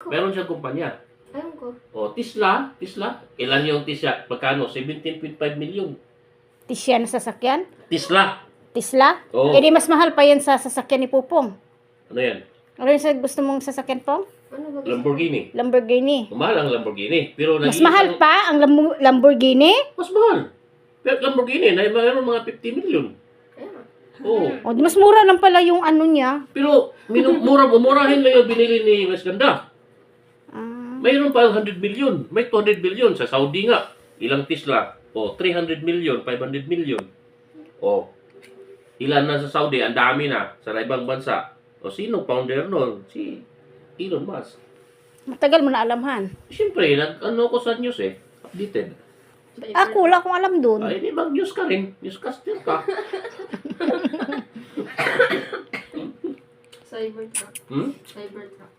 Meron siyang kumpanya. Ayun ko. O, Tesla. Ilan yung Tesla? Pagkano? 17.5 million. Tisya na sasakyan? Tesla. Tesla? Oo. Eh di mas mahal pa yan sa sasakyan ni Pupong. Ano yan? Ano yung gusto mong sasakyan, Pong? Ano ba? Lamborghini. Lamborghini. Mahal ang Lamborghini. Pero Mas mahal pa ang Lamborghini? Mas mahal. Pero Lamborghini, mayroon mga 50 million. Ayun. Oo. O di mas mura lang pala yung ano niya. Pero murahin lang yung binili ni Mas Ganda. Ah, Mayroon pa 100 million. May 200 million sa Saudi nga. Ilang Tesla? O, 300 million, 500 million. O, ilan na sa Saudi? Ang dami na sa ibang bansa. O, sino founder nun? Si Elon Musk. matagal mo na alamhan. Siyempre, ano ko sa news eh. Updated. Ako, wala akong alam dun. Ay, di mag-news ka rin. Newscaster ka. Cybertruck. Hmm? Cybertruck.